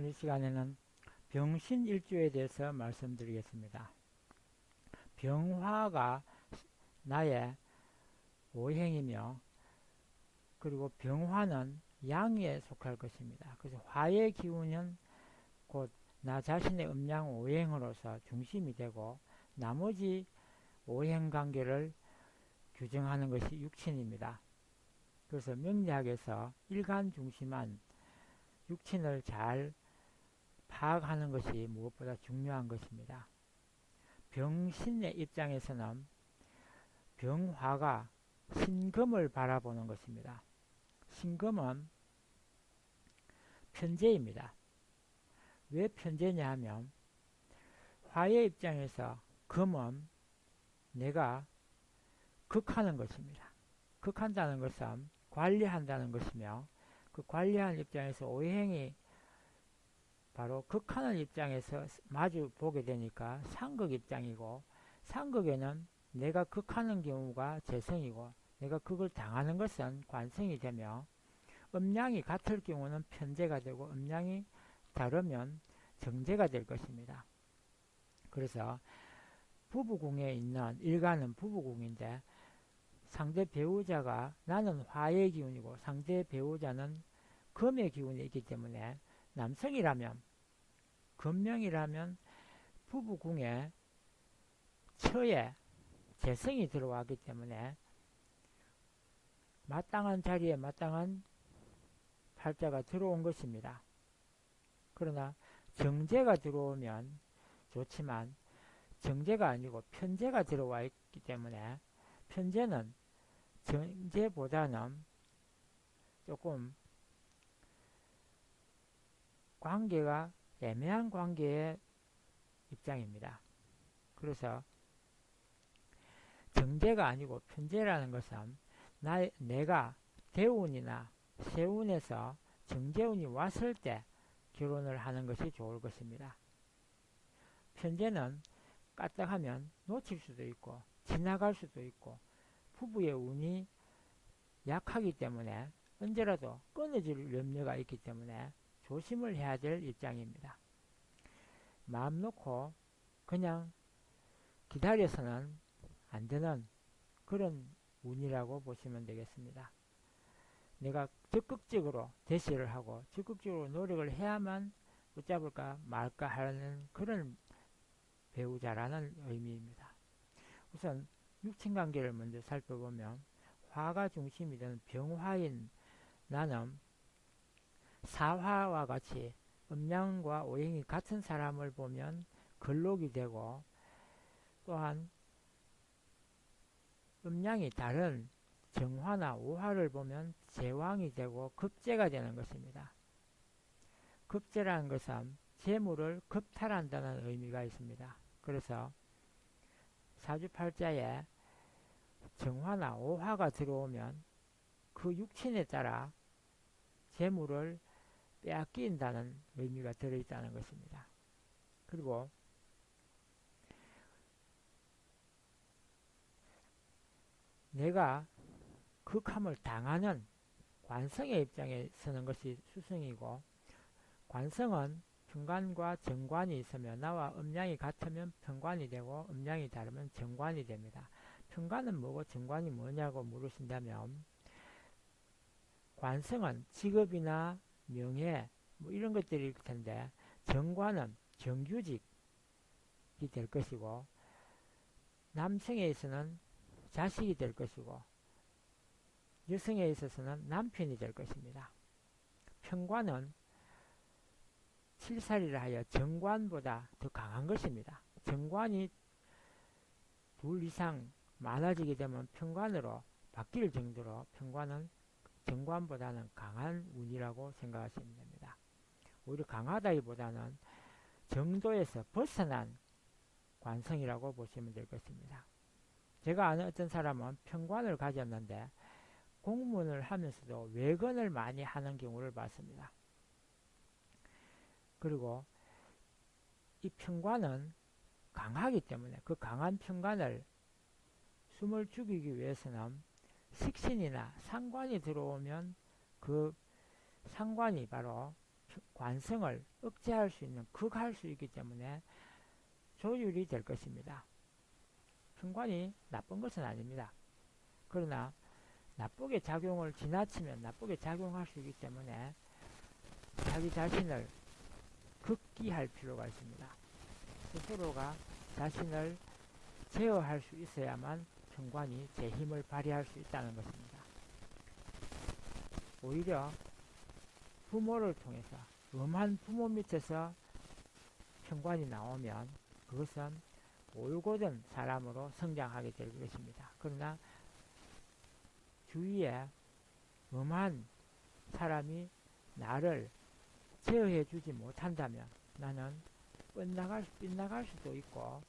오늘 시간에는 병신일주에 대해서 말씀드리겠습니다. 병화가 나의 오행이며 그리고 병화는 양에 속할 것입니다. 그래서 화의 기운은 곧 나 자신의 음양 오행으로서 중심이 되고 나머지 오행 관계를 규정하는 것이 육친입니다. 그래서 명리학에서 일간 중심한 육친을 잘 파악하는 것이 무엇보다 중요한 것입니다. 병신의 입장에서는 병화가 신금을 바라보는 것입니다. 신금은 편재입니다. 왜 편재냐 하면 화의 입장에서 금은 내가 극하는 것입니다. 극한다는 것은 관리한다는 것이며 그 관리하는 입장에서 오행이 바로 극하는 입장에서 마주 보게 되니까 상극 입장이고, 상극에는 내가 극하는 경우가 재성이고 내가 그걸 당하는 것은 관성이 되며, 음양이 같을 경우는 편재가 되고 음양이 다르면 정제가 될 것입니다. 그래서 부부궁에 있는 일간은 부부궁인데 상대 배우자가 나는 화의 기운이고 상대 배우자는 금의 기운이 있기 때문에 남성이라면 금명이라면 부부궁에 처에 재성이 들어왔기 때문에 마땅한 자리에 마땅한 팔자가 들어온 것입니다. 그러나 정제가 들어오면 좋지만 정제가 아니고 편제가 들어와 있기 때문에 편제는 정제보다는 조금 관계가 애매한 관계의 입장입니다. 그래서 정제가 아니고 편제라는 것은 내가 대운이나 세운에서 정제운이 왔을 때 결혼을 하는 것이 좋을 것입니다. 편제는 까딱하면 놓칠 수도 있고 지나갈 수도 있고 부부의 운이 약하기 때문에 언제라도 끊어질 염려가 있기 때문에 조심을 해야 될 입장입니다. 마음 놓고 그냥 기다려서는 안 되는 그런 운이라고 보시면 되겠습니다. 내가 적극적으로 대시를 하고 적극적으로 노력을 해야만 붙잡을까 말까 하는 그런 배우자라는 의미입니다. 우선 육친관계를 먼저 살펴보면 화가 중심이 되는 병화인 나는 사화와 같이 음양과 오행이 같은 사람을 보면 걸록이 되고, 또한 음양이 다른 정화나 오화를 보면 제왕이 되고 급제가 되는 것입니다. 급제라는 것은 재물을 급탈한다는 의미가 있습니다. 그래서 사주팔자에 정화나 오화가 들어오면 그 육친에 따라 재물을 빼앗긴다는 의미가 들어있다는 것입니다. 그리고 내가 극함을 당하는 관성의 입장에 서는 것이 수성이고, 관성은 편관과 정관이 있으며 나와 음양이 같으면 편관이 되고 음양이 다르면 정관이 됩니다. 편관은 뭐고 정관이 뭐냐고 물으신다면, 관성은 직업이나 명예 뭐 이런 것들일 텐데, 정관은 정규직이 될 것이고 남성에 있어서는 자식이 될 것이고 여성에 있어서는 남편이 될 것입니다. 편관은 칠살이라 하여 정관보다 더 강한 것입니다. 정관이 둘 이상 많아지게 되면 편관으로 바뀔 정도로 편관은 정관보다는 강한 운이라고 생각하시면 됩니다. 오히려 강하다기보다는 정도에서 벗어난 관성이라고 보시면 될 것입니다. 제가 아는 어떤 사람은 편관을 가졌는데 공문을 하면서도 외건을 많이 하는 경우를 봤습니다. 그리고 이 편관은 강하기 때문에 그 강한 편관을 숨을 죽이기 위해서는 식신이나 상관이 들어오면 그 상관이 바로 관성을 억제할 수 있는 극할 수 있기 때문에 조율이 될 것입니다. 편관이 나쁜 것은 아닙니다. 그러나 나쁘게 작용을 지나치면 나쁘게 작용할 수 있기 때문에 자기 자신을 극기할 필요가 있습니다. 스스로가 자신을 제어할 수 있어야만 편관이 제 힘을 발휘할 수 있다는 것입니다. 오히려 부모를 통해서 엄한 부모 밑에서 편관이 나오면 그것은 올곧은 사람으로 성장하게 될 것입니다. 그러나 주위에 엄한 사람이 나를 제어해 주지 못한다면 나는 빗나갈 수도 있고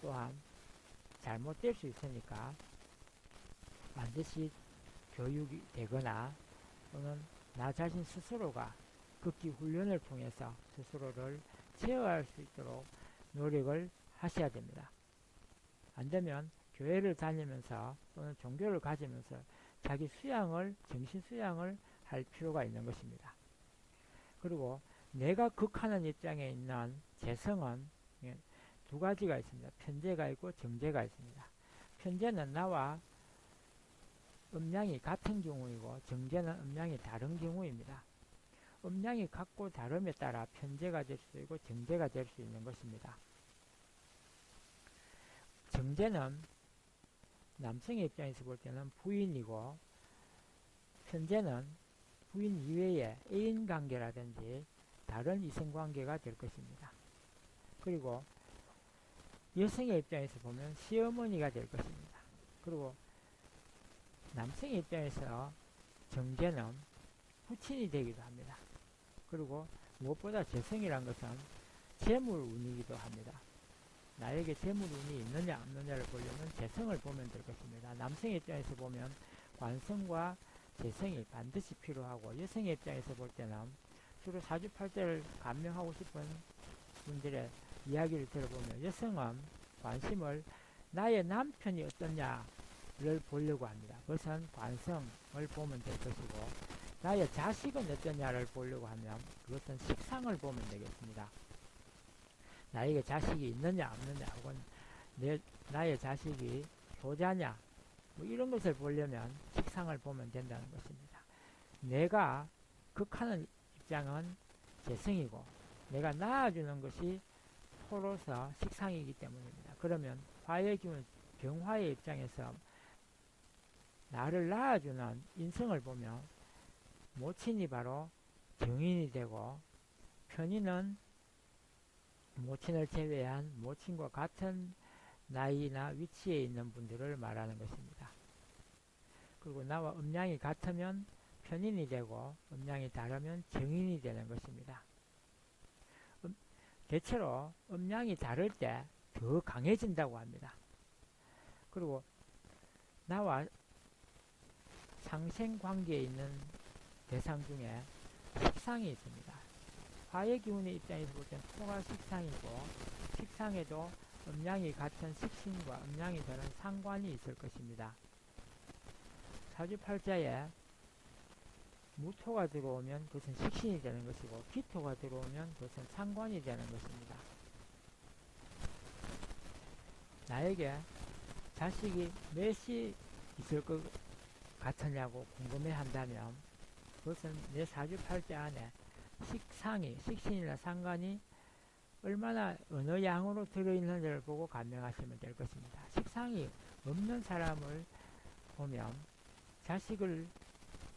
또한 잘못될 수 있으니까 반드시 교육이 되거나 또는 나 자신 스스로가 극기 훈련을 통해서 스스로를 제어할 수 있도록 노력을 하셔야 됩니다. 안 되면 교회를 다니면서 또는 종교를 가지면서 자기 수양을, 정신 수양을 할 필요가 있는 것입니다. 그리고 내가 극하는 입장에 있는 재성은 두 가지가 있습니다. 편재가 있고 정재가 있습니다. 편재는 나와 음량이 같은 경우이고 정재는 음량이 다른 경우입니다. 음량이 같고 다름에 따라 편재가 될 수도 있고 정재가 될 수 있는 것입니다. 정재는 남성의 입장에서 볼 때는 부인이고 편재는 부인 이외에 애인 관계라든지 다른 이성 관계가 될 것입니다. 그리고 여성의 입장에서 보면 시어머니가 될 것입니다. 그리고 남성의 입장에서 정재는 후친이 되기도 합니다. 그리고 무엇보다 재성이란 것은 재물운이기도 합니다. 나에게 재물운이 있느냐 없느냐를 보려면 재성을 보면 될 것입니다. 남성의 입장에서 보면 관성과 재성이 반드시 필요하고 여성의 입장에서 볼 때는 주로 사주팔자를 감명하고 싶은 분들의 이야기를 들어보면 여성은 관심을 나의 남편이 어떠냐를 보려고 합니다. 그것은 관성을 보면 될 것이고 나의 자식은 어떠냐를 보려고 하면 그것은 식상을 보면 되겠습니다. 나에게 자식이 있느냐 없느냐 혹은 나의 자식이 효자냐 뭐 이런 것을 보려면 식상을 보면 된다는 것입니다. 내가 극하는 입장은 재성이고 내가 낳아주는 것이 토로서 식상이기 때문입니다. 그러면 화의 기운 병화의 입장에서 나를 낳아주는 인성을 보면 모친이 바로 정인이 되고 편인은 모친을 제외한 모친과 같은 나이나 위치에 있는 분들을 말하는 것입니다. 그리고 나와 음량이 같으면 편인이 되고 음량이 다르면 정인이 되는 것입니다. 대체로 음량이 다를 때 더 강해진다고 합니다. 그리고 나와 상생 관계에 있는 대상 중에 식상이 있습니다. 화의 기운의 입장에서 볼 때는 토가 식상이고 식상에도 음량이 같은 식신과 음량이 다른 상관이 있을 것입니다. 사주팔자에 무토가 들어오면 그것은 식신이 되는 것이고 기토가 들어오면 그것은 상관이 되는 것입니다. 나에게 자식이 몇이 있을 것 같으냐고 궁금해 한다면 그것은 내 사주팔자 안에 식신이나 상관이 얼마나 어느 양으로 들어있는지를 보고 감명하시면 될 것입니다. 식상이 없는 사람을 보면 자식을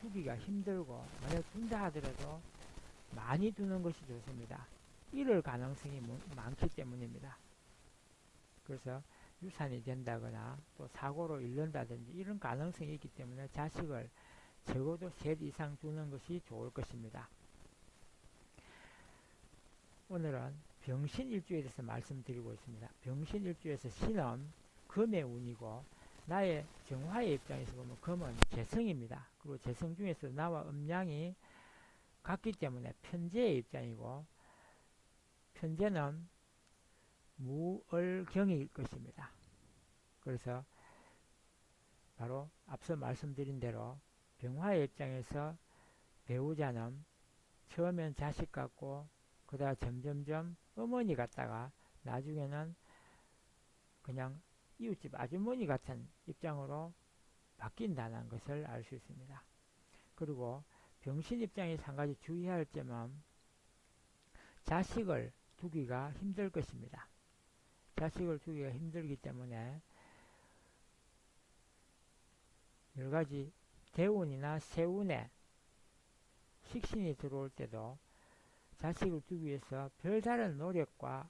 두기가 힘들고 만약 둔다 하더라도 많이 두는 것이 좋습니다. 잃을 가능성이 많기 때문입니다. 그래서 유산이 된다거나 또 사고로 잃는다든지 이런 가능성이 있기 때문에 자식을 적어도 셋 이상 두는 것이 좋을 것입니다. 오늘은 병신일주에 대해서 말씀드리고 있습니다. 병신일주에서 신은 금의 운이고 나의 정화의 입장에서 보면 금은 재성입니다. 그리고 재성 중에서 나와 음량이 같기 때문에 편재의 입장이고 편재는 무을경일 것입니다. 그래서 바로 앞서 말씀드린 대로 병화의 입장에서 배우자는 처음엔 자식 같고 그러다 점점점 어머니 같다가 나중에는 그냥 이웃집 아주머니 같은 입장으로 바뀐다는 것을 알 수 있습니다. 그리고 병신 입장에서 한 가지 주의할 점은 자식을 두기가 힘들 것입니다. 자식을 두기가 힘들기 때문에 여러가지 대운이나 세운에 식신이 들어올 때도 자식을 두기 위해서 별다른 노력과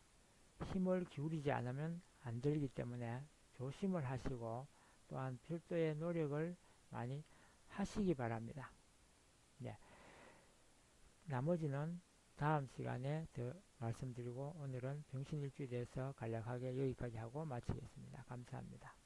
힘을 기울이지 않으면 안 되기 때문에 조심을 하시고 또한 별도의 노력을 많이 하시기 바랍니다. 네, 나머지는 다음 시간에 더 말씀드리고 오늘은 병신일주에 대해서 간략하게 여기까지 하고 마치겠습니다. 감사합니다.